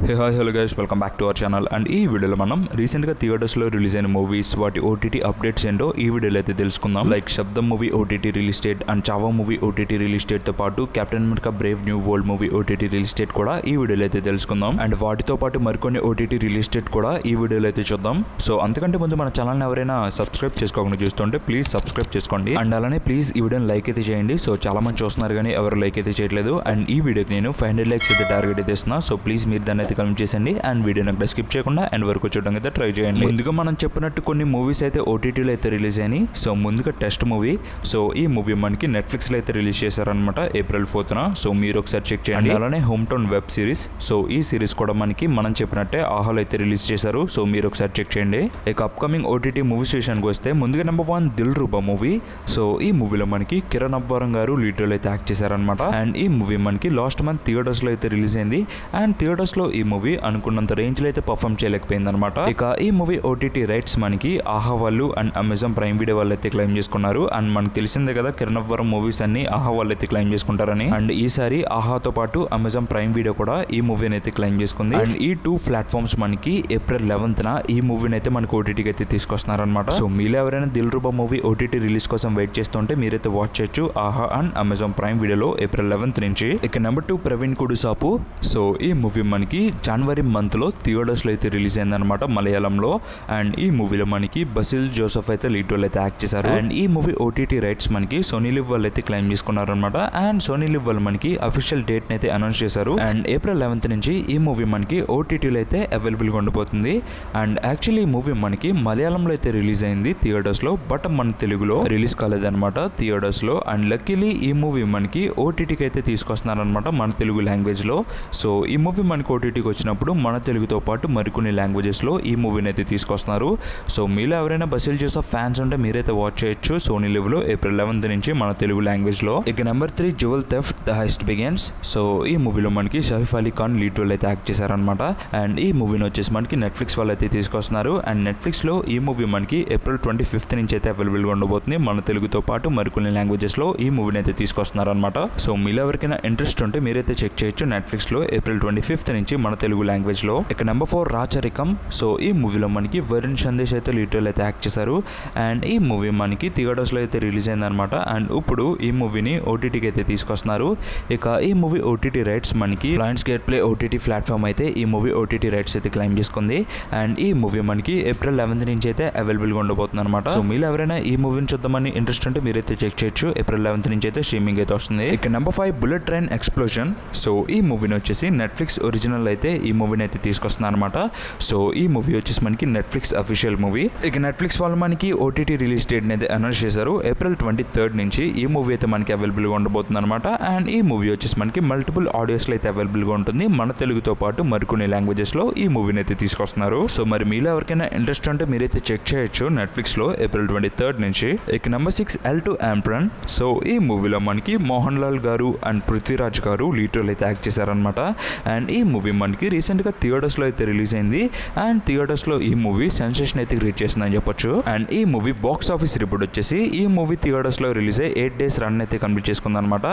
Hey hi hello guys, welcome back to our channel. And ఈ వీడియోలో మనం recent గా థియేటర్స్ లో రిలీజ్ అయిన మూవీస్ వాటి ఓటీటీ అప్డేట్స్ ఏంటో ఈ వీడియోలో అయితే తెలుసుకుందాం. లైక్ శబ్దం movie OTT release date and Chhaava movie OTT release date తో పాటు captain America Brave new world movie OTT release date కూడా ఈ వీడియోలో అయితే తెలుసుకుందాం. అండ్ వాటితో పాటు మరికొన్ని ఓటీటీ రిలీజ్ డేట్ కూడా ఈ వీడియోలో అయితే చూద్దాం. సో అంతకంటే ముందు మన ఛానల్ ని ఎవరైనా సబ్స్క్రైబ్ చేసుకోకుండా చూస్తుంటే ప్లీజ్ సబ్స్క్రైబ్ చేసుకోండి. అండ్ అలానే ప్లీజ్ ఈ వీడియోని లైక్ అయితే చేయండి. సో చాలా మంది చూస్తున్నారు కానీ ఎవరు లైక్ అయితే చేయట్లేదు. అండ్ ఈ వీడియోకి నేను 500 లైక్స్ అయితే టార్గెట్ అయితే ఇస్తున్నా. సో ప్లీజ్ మీరు దాన్ని అయితే కమెంట్ చేయండి అండ్ వీడియోని అక్కడ స్కిప్ చేయకుండా ఎండ్ వరకు చూడడం అయితే ట్రై చేయండి. ముందుగా మనం చెప్పినట్టు కొన్ని మూవీస్ అయితే ఓటీటీలో అయితే రిలీజ్ అయినాయి. సో ముందుగా టెస్ట్ మూవీ. సో ఈ మూవీ మనకి నెట్ఫ్లిక్స్ లో అయితే రిలీజ్ చేశారనమాట April 4th. సో మీరు ఒకసారి చెక్ చేయండి. అలానే home town web series. So ఈ సిరీస్ కూడా మనకి మనం చెప్పినట్టే ఆహాలో అయితే రిలీజ్ చేశారు. సో మీరు ఒకసారి చెక్ చేయండి. ఇక అప్కమింగ్ ఓటీటీ మూవీస్ విషయానికి వస్తే ముందుగా నెంబర్ 1 దిల్ రూబా మూవీ. సో ఈ మూవీలో మనకి కిరణ్ అబ్బవరం గారు లీడ్ రోల్ అయితే యాక్ట్ చేశారనమాట. అండ్ ఈ మూవీ మనకి లాస్ట్ మంత్ థియేటర్స్ లో అయితే రిలీజ్ అయింది. అండ్ థియేటర్స్ లో ఈ మూవీ అనుకున్నంత రేంజ్ లో అయితే పర్ఫామ్ చేయలేకపోయింది అనమాట. ఇక ఈ మూవీ ఓటీటీ రైట్స్ మనకి ఆహా వాళ్ళు అండ్ అమెజాన్ ప్రైమ్ వీడియో వాళ్ళు అయితే క్లెయిమ్ చేసుకున్నారు. అండ్ మనకు తెలిసిందే కదా కిరణ్ అబ్బవరం మూవీస్ అన్ని ఆహా వాళ్ళు అయితే క్లెయిమ్ చేసుకుంటారని. అండ్ ఈసారి ఆహాతో పాటు అమెజాన్ ప్రైమ్ వీడియో కూడా ఈ మూవీని అయితే క్లెయిమ్ చేసుకుంది. అండ్ ఈ 2 ప్లాట్ఫామ్స్ మనకి April 11th ఈ మూవీని అయితే మనకి ఓటీటీకి అయితే తీసుకొస్తున్నారనమాట. సో మీలో ఎవరైనా దిల్ రూబా మూవీ ఓటీటీ రిలీజ్ కోసం వెయిట్ చేస్తుంటే మీరైతే వాచ్ చేయొచ్చు ఆహా అండ్ అమెజాన్ ప్రైమ్ వీడియోలో April 11th నుంచి. ఇక నెంబర్ 2 ప్రవీణ్ కుడుసాపు. సో ఈ మూవీ మనకి జనవరి మంత్ లో థియేటర్స్ లో అయితే రిలీజ్ అయిందనమాట మలయాళంలో. అండ్ ఈ మూవీలో మనకి బసిల్ జోసెఫ్ అయితే లీడ్ రోల్ అయితే యాక్ట్ చేశారు. అండ్ ఈ మూవీ ఓటీటీ రైట్స్ మనకి సోనీ లివ్ వాళ్ళు అయితే క్లెయిమ్ చేసుకున్నారనమాట. అండ్ సోనీ లివ్ వాళ్ళు మనకి అఫీషియల్ డేట్ ని అయితే అనౌన్స్ చేశారు. అండ్ April 11th నుంచి ఈ మూవీ మనకి ఓటీటీలో అయితే అవైలబుల్ గా ఉండిపోతుంది. అండ్ యాక్చువల్లీ ఈ మూవీ మనకి మలయాళంలో అయితే రిలీజ్ అయింది థియేటర్స్ లో, బట్ మన తెలుగులో రిలీజ్ కాలేదన్నమాట థియేటర్స్ లో. అండ్ లక్కీలీ ఈ మూవీ మనకి ఓటీటీకి అయితే తీసుకొస్తున్నారనమాట మన తెలుగు లాంగ్వేజ్ లో. సో ఈ మూవీ మనకి ఓటీటీకి వచ్చినప్పుడు మన తెలుగుతో పాటు మరికొన్ని లాంగ్వేజెస్ లో ఈ మూవీని అయితే తీసుకొస్తున్నారు. సో మీలో ఎవరైనా బసిల్ జోసెఫ్ ఫ్యాన్స్ ఉంటే మీరైతే వాచ్ చేయొచ్చు సోనీ లివ్ లో April 11th నుంచి మన తెలుగు లాంగ్వేజ్ లో. ఇక number 3 jewel thief the heist begins. So ఈ మూవీలో మనకి సైఫ్ అలీ ఖాన్ లీడ్ రోల్ అయితే యాక్ట్ చేశారనమాట. అండ్ ఈ మూవీని వచ్చేసి మనకి నెట్ఫ్లిక్స్ వాళ్ళు అయితే తీసుకొస్తున్నారు. అండ్ నెట్ఫ్లిక్స్ లో ఈ మూవీ మనకి April 25th నుంచి అయితే అవైలబుల్ గా ఉండబోతుంది మన తెలుగుతో పాటు మరికొన్ని లాంగ్వేజెస్ లో ఈ మూవీని అయితే తీసుకొస్తున్నారు అనమాట. సో మీలో ఎవరికైనా ఇంట్రెస్ట్ ఉంటే మీరైతే చెక్ చేయొచ్చు నెట్ఫ్లిక్స్ లో April 25th నుంచి మన తెలుగు లాంగ్వేజ్ లో. ఇక నెంబర్ 4 రాచరికం. సో ఈ మూవీలో మనకి వరుణ్ సందేశ్ అయితే లీడ్ రోల్ అయితే యాక్ట్ చేశారు. అండ్ ఈ మూవీ మనకి థియేటర్స్ లో అయితే రిలీజ్ అయిందనమాట. అండ్ ఇప్పుడు ఈ మూవీని ఓటీటీకి అయితే తీసుకొస్తున్నారు. ఇక ఈ మూవీ ఓటీటీ రైట్స్ మనకి Lions gate play OTT platform అయితే ఈ మూవీ ఓటీటీ రైట్స్ అయితే క్లెయిమ్ చేసుకుంది. అండ్ ఈ మూవీ మనకి April 11th నుంచి అయితే అవైలబుల్ గా ఉండబోతుంది అనమాట. సో మీరు ఎవరైనా ఈ మూవీని చూద్దామని ఇంట్రెస్ట్ ఉంటే మీరైతే చెక్ చేయొచ్చు April 11th నుంచి అయితే స్ట్రీమింగ్ అయితే వస్తుంది. ఇక number 5 bullet train explosion. So ఈ మూవీని వచ్చేసి నెట్ఫ్లిక్స్ ఒరిజినల్ అయితే ఈ మూవీని అయితే తీసుకొస్తున్నారు అనమాట. సో ఈ మూవీ వచ్చేసి మనకి నెట్ఫ్లిక్స్ అఫీషియల్ మూవీ. ఇక నెట్ఫ్లిక్స్ వాళ్ళు మనకి ఓటీటీ రిలీజ్ డేట్ అయితే అనౌన్స్ చేశారు April 23rd నుంచి ఈ మూవీ అయితే మనకి అవైలబుల్ గా ఉండబోతుంది అనమాట. అండ్ ఈ మూవీ వచ్చేసి మనకి మల్టిపుల్ ఆడియోస్ లో అయితే అవైలబుల్ గా ఉంటుంది మన తెలుగుతో పాటు మరికొన్ని లాంగ్వేజెస్ లో ఈ మూవీని అయితే తీసుకొస్తున్నారు. సో మరి మీలో ఎవరికైనా ఇంట్రెస్ట్ ఉంటే మీరైతే చెక్ చేయొచ్చు నెట్ఫ్లిక్స్ లో April 23rd నుంచి. ఇక నెంబర్ 6 L2 Ampran. సో ఈ మూవీలో మనకి మోహన్ లాల్ గారు అండ్ పృథ్వీరాజ్ గారు లీడ్ రోల్ అయితే యాక్ట్ చేశారనమాట. అండ్ ఈ మూవీ మనకి రీసెంట్ గా థియేటర్స్ లో అయితే రిలీజ్ అయింది. అండ్ థియేటర్స్ లో ఈ మూవీ సెన్సేషన్ అయితే క్రియేట్ చేసిందని చెప్పొచ్చు. అండ్ ఈ మూవీ బాక్స్ ఆఫీస్ రిపోర్ట్ వచ్చేసి ఈ మూవీ థియేటర్స్ లో రిలీజ్ అయ్యి 8 days రన్ అయితే కంప్లీట్ చేసుకుంది అనమాట.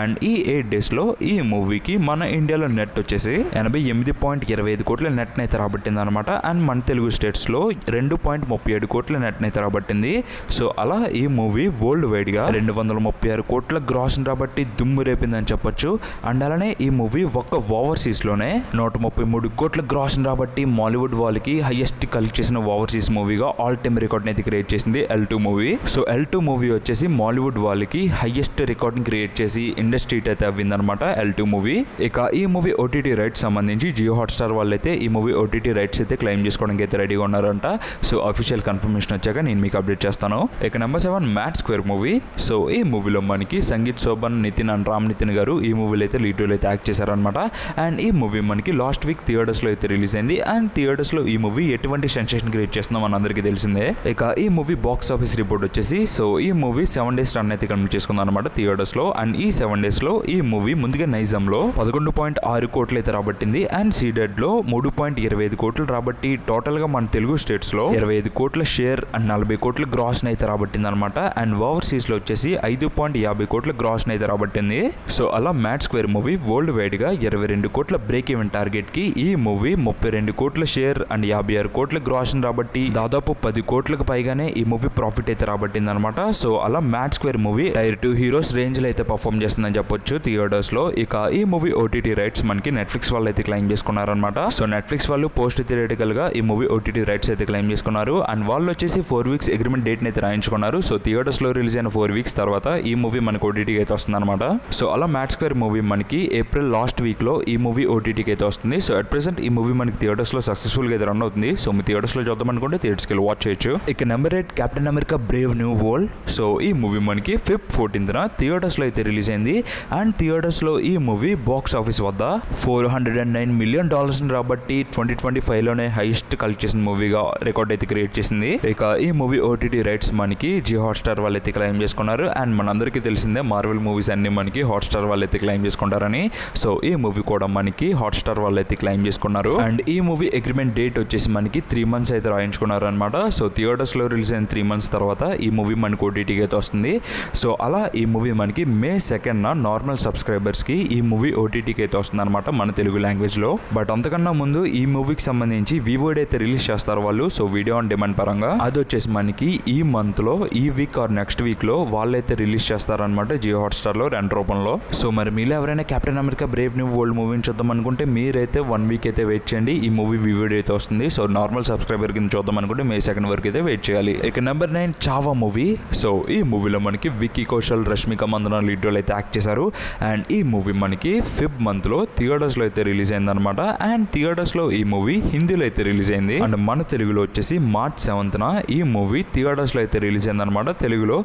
అండ్ ఈ 8 days లో ఈ మూవీకి మన ఇండియాలో నెట్ వచ్చేసి 88.25 కోట్ల నెట్ అయితే రాబట్టింది అనమాట. అండ్ మన తెలుగు స్టేట్స్ లో 2.37 కోట్ల నెట్ అయితే రాబట్టింది. సో అలా ఈ మూవీ వరల్డ్ వైడ్ గా 236 కోట్ల గ్రాస్ రాబట్టి దుమ్ము రేపిందని చెప్పొచ్చు. అండ్ అలానే ఈ మూవీ ఒక్క ఓవర్సీస్ లోనే 133 కోట్ల గ్రాస్ రాబట్టి మాలీవుడ్ వాళ్ళకి హైయెస్ట్ కలెక్ట్ చేసిన ఓవర్సీస్ మూవీగా ఆల్ టైమ్ రికార్డ్ అయితే క్రియేట్ చేసింది L2 movie. So L2 movie వచ్చేసి మాలీవుడ్ వాళ్ళకి హైయెస్ట్ రికార్డ్ క్రియేట్ చేసి ఇండస్ట్రీ అయితే అవ్విందనమాట L2 మూవీ. ఇక ఈ మూవీ ఓటీటీ రైట్స్ సంబంధించి జియో హాట్స్టార్ వాళ్ళు అయితే ఈ మూవీ ఓటీటీ రైట్స్ అయితే క్లెయిమ్ చేసుకోవడానికి అయితే రెడీగా ఉన్నారంట. సో అఫీషియల్ కన్ఫర్మేషన్ వచ్చాక నేను మీకు అప్డేట్ చేస్తాను. ఇక number 7 mad square movie. So ఈ మూవీలో మనకి సంగీత్ శోభన్, నితిన్ అండ్ రామ్ నితిన్ గారు ఈ మూవీలో అయితే లీడ్ రోల్ అయితే యాక్ట్ చేశారనమాట. అండ్ ఈ మూవీ మనకి లాస్ట్ వీక్ థియేటర్స్ లో అయితే రిలీజ్ అయింది. అండ్ థియేటర్స్ లో ఈ మూవీ ఎటువంటి సెన్సేషన్ క్రియేట్ చేస్తుందో మన అందరికీ తెలిసిందే. ఇక ఈ మూవీ బాక్స్ ఆఫీస్ రిపోర్ట్ వచ్చేసి సో ఈ మూవీ 7 days రన్ అయితే కంప్లీట్ చేసుకుంది అనమాట థియేటర్స్ లో. అండ్ ఈ 7 days లో ఈ మూవీ ముందుగా నైజాం లో 11.6 కోట్లు అయితే రాబట్టింది. అండ్ సీడెడ్ లో 3.25 కోట్లు రాబట్టి టోటల్ గా మన తెలుగు స్టేట్స్ లో 25 కోట్ల షేర్ అండ్ 40 కోట్ల గ్రాస్ అయితే రాబట్టింది అనమాట. అండ్ ఓవర్సీస్ లో వచ్చేసి 5.50 కోట్ల గ్రాస్ అయితే రాబట్టింది. సో అలా mad square movie world wide గా 22 కోట్ల బ్రేక్ ఈవెన్ టార్గెట్ కి ఈ మూవీ 32 కోట్ల షేర్ అండ్ 56 కోట్ల గ్రాస్ రాబట్టి దాదాపు 10 కోట్లకు పైగానే ఈ మూవీ ప్రాఫిట్ అయితే రాబట్టింది అనమాట. సో అలా mad square movie tier 2 heroes range లో అయితే పర్ఫామ్ చేస్తుందని చెప్పొచ్చు థియేటర్స్ లో. ఇక ఈ మూవీ ఓటీటీ రైట్స్ మనకి నెట్ఫ్లిక్స్ వాళ్ళు అయితే క్లెయిమ్ చేసుకున్నారనమాట. సో నెట్ఫ్లిక్స్ వాళ్ళు పోస్ట్ థియేటికల్ గా ఈ మూవీ ఓటీటీ రైట్స్ అయితే క్లెయిమ్ చేసుకున్నారు అండ్ వాళ్ళు వచ్చేసి 4 వీక్స్ అగ్రిమెంట్ డేట్ అయితే రాయించుకున్నారు. సో థియేటర్స్ లో రిలీజ్ అయిన 4 వీక్స్ తర్వాత ఈ మూవీ మనకి ఓటీటీకి అయితే వస్తుంది అనమాట. సో అలా మ్యాడ్ స్క్వేర్ మూవీ మనకి ఏప్రిల్ లాస్ట్ వీక్ లో ఈ మూవీ ఓటీటీకి అయితే వస్తుంది. సో అట్ ప్రెసెంట్ ఈ మూవీ మనకి థియేటర్స్ లో సక్సెస్ఫుల్ గా అయితే రన్ అవుతుంది. సో మీ థియేటర్స్ లో చూద్దాం అనుకుంటే థియేటర్స్ కి వాచ్ చేయొచ్చు. ఇక number 8 captain America Brave new world. So ఈ మూవీ మనకి Feb 14th థియేటర్స్ లో అయితే రిలీజ్ అయింది అండ్ థియేటర్స్ లో ఈ మూవీ బాక్స్ ఆఫీస్ వద్ద $409 మిలియన్ రాబట్టి 2025 లోనే హైయెస్ట్ కలెక్ట్ చేసిన మూవీగా రికార్డ్ అయితే క్రియేట్ చేసింది. ఇక ఈ మూవీ ఓటీటీ రైట్స్ మనకి జీ హాట్స్టార్ వాళ్ళు అయితే క్లెయిమ్ చేసుకున్నారు అండ్ మనందరికీ తెలిసిందే మార్వెల్ మూవీస్ అన్ని మనకి హాట్స్టార్ వాళ్ళు అయితే క్లెయిమ్ చేసుకుంటారని. సో ఈ మూవీ కూడా మనకి హాట్స్టార్ వాళ్ళు అయితే క్లెయిమ్ చేసుకున్నారు అండ్ ఈ మూవీ అగ్రిమెంట్ డేట్ వచ్చేసి మనకి 3 months అయితే రాయించుకున్నారు అనమాట. సో థియేటర్స్ లో రిలీజ్ అయిన 3 months తర్వాత ఈ మూవీ మనకి ఓటీటీకి అయితే వస్తుంది. సో అలా ఈ మూవీ మనకి May 2nd నార్మల్ సబ్స్క్రైబర్స్ కి ఈ మూవీ ఓటీటీకి అయితే వస్తుంది అనమాట మన తెలుగు లాంగ్వేజ్ లో. బట్ అంతకన్నా ముందు ఈ మూవీకి సంబంధించి వివోడ్ అయితే రిలీజ్ చేస్తారు వాళ్ళు. సో వీడియో ఆన్ డిమాండ్ పరంగా అది వచ్చేసి మనకి ఈ మంత్ లో ఈ వీక్ ఆర్ నెక్స్ట్ వీక్ లో వాళ్ళైతే రిలీజ్ చేస్తారనమాట జియో హాట్స్టార్ లో రెంట్ రూపంలో. సో మరి మీరు ఎవరైనా captain America Brave new world మూవీని చూద్దాం అనుకుంటే మీరైతే 1 వీక్ అయితే వెయిట్ చేయండి. ఈ మూవీ వివోడ్ అయితే వస్తుంది. సో నార్మల్ సబ్స్క్రైబర్ కింద చూద్దాం అనుకుంటే May 2nd వరకు అయితే వెయిట్ చేయాలి. ఇక నెంబర్ 9 చావా మూవీ. సో ఈ మూవీలో మనకి విక్కీ కౌశల్, రష్మిక మందన లీడ్ రోల్ అయితే యాక్ట్ చేశారు అండ్ ఈ మూవీ మనకి Feb month లో థియేటర్స్ లో అయితే రిలీజ్ అయింది అనమాట. అండ్ థియేటర్స్ లో ఈ మూవీ హిందీలో అయితే రిలీజ్ అయింది అండ్ మన తెలుగులో వచ్చేసి March 7th ఈ మూవీ థియేటర్స్ లో అయితే రిలీజ్ అయింది అనమాట తెలుగులో.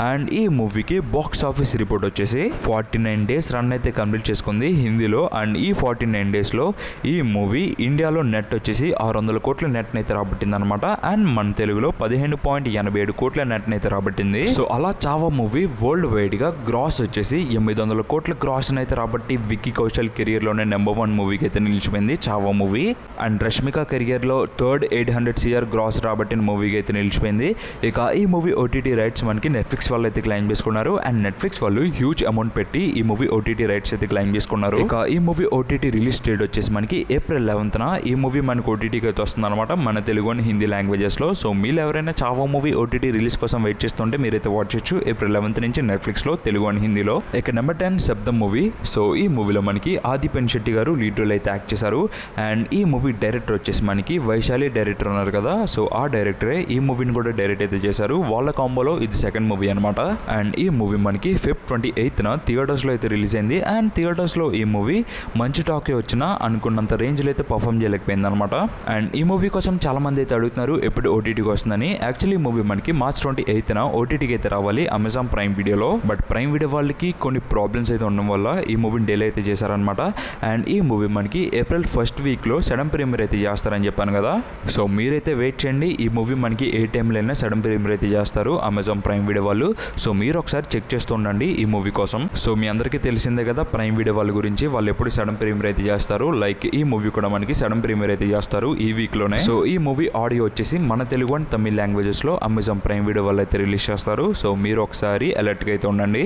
అండ్ ఈ మూవీకి బాక్స్ ఆఫీస్ రిపోర్ట్ వచ్చేసి 49 days రన్ అయితే కంప్లీట్ చేసుకుంది హిందీలో. అండ్ ఈ 49 days లో ఈ మూవీ ఇండియాలో నెట్ వచ్చేసి 600 కోట్ల నెట్ అయితే రాబట్టింది అనమాట. అండ్ మన తెలుగులో 15.87 కోట్ల నెట్ అయితే రాబట్టింది. సో అలా చావా మూవీ వరల్డ్ వైడ్ గా గ్రాస్ వచ్చేసి 800 కోట్ల గ్రాస్ అయితే రాబట్టి విక్కీ కౌశల్ కెరియర్ లోనే నెంబర్ 1 మూవీకి అయితే నిలిచిపోయింది Chhaava movie. And Rashmika career లో థర్డ్ 800 CR గ్రాస్ రాబట్టిన మూవీకి అయితే నిలిచిపోయింది. ఇక ఈ మూవీ ఓటీటీ రైట్స్ మనకి నెట్ఫ్లిక్స్ వాళ్ళు అయితే క్లెయిమ్ చేసుకున్నారు అండ్ నెట్ఫ్లిక్స్ వాళ్ళు హ్యూజ్ అమౌంట్ పెట్టి ఈ మూవీ ఓటీటీ రైట్స్ అయితే క్లెయిమ్ చేసుకున్నారు. ఇక ఈ మూవీ ఓటీటీ రిలీజ్ డేట్ వచ్చేసి మనకి April 11th ఈ మూవీ మనకి ఓటీటీకి అయితే వస్తుంది అనమాట మన తెలుగు అండ్ హిందీ లాంగ్వేజెస్ లో. సో మీరు ఎవరైనా చావా మూవీ ఓటీటీ రిలీజ్ కోసం వెయిట్ చేస్తుంటే మీరైతే వాచ్ చేయొచ్చు April 11th నుంచి నెట్ఫ్లిక్స్ లో తెలుగు అండ్ హిందీలో. ఇక నెంబర్ 10 శబ్దం మూవీ. సో ఈ మూవీలో మనకి ఆది పెన్శెట్టి గారు లీడ్ రోల్ అయితే యాక్ట్ చేశారు అండ్ ఈ మూవీ డైరెక్టర్ వచ్చేసి మనకి వైశాలి డైరెక్టర్ ఉన్నారు కదా. సో ఆ డైరెక్టరే ఈ మూవీని కూడా డైరెక్ట్ అయితే చేశారు. వాళ్ళ కాంబోలో ఇది సెకండ్ మూవీ అనమాట. అండ్ ఈ మూవీ మనకి Feb 28th థియేటర్స్ లో అయితే రిలీజ్ అయింది అండ్ థియేటర్స్ లో ఈ మూవీ మంచి టాకే వచ్చినా అనుకున్నంత రేంజ్ లో అయితే పర్ఫామ్ చేయలేకపోయింది అనమాట. అండ్ ఈ మూవీ కోసం చాలా మంది అయితే అడుగుతున్నారు ఎప్పుడు ఓటీటీకి వస్తుందని. యాక్చువల్లీ ఈ మూవీ మనకి March 28th ఓటీటీకి అయితే రావాలి అమెజాన్ ప్రైమ్ వీడియోలో. బట్ ప్రైమ్ వీడియో వాళ్ళకి కొన్ని ప్రాబ్లమ్స్ అయితే ఉండడం వల్ల ఈ మూవీని డిలే అయితే చేశారనమాట. అండ్ ఈ మూవీ మనకి April 1st వీక్ లో సడన్ ప్రీమియర్ అయితే చేస్తారని చెప్పాను కదా. సో మీరైతే వెయిట్ చేయండి. ఈ మూవీ మనకి ఏ టైంలో అయినా సడన్ ప్రీమియర్ అయితే చేస్తారు అమెజాన్ ప్రైమ్ వీడియో వాళ్ళు. సో మీరు ఒకసారి చెక్ చేస్తూ ఉండండి ఈ మూవీ కోసం. సో మీ అందరికీ తెలిసిందే కదా ప్రైమ్ వీడియో వాళ్ళ గురించి, వాళ్ళు ఎప్పుడు సడన్ ప్రీమియర్ అయితే చేస్తారు. లైక్ ఈ మూవీ కూడా మనకి సడన్ ప్రీమియర్ అయితే చేస్తారు ఈ వీక్ లోనే. సో ఈ మూవీ ఆడియో వచ్చేసి మన తెలుగు అండ్ తమిళ లాంగ్వేజెస్ లో అమెజాన్ ప్రైమ్ వీడియో వాళ్ళు అయితే రిలీజ్ చేస్తారు. సో మీరు ఒకసారి అలర్ట్ గా అయితే ఉండండి.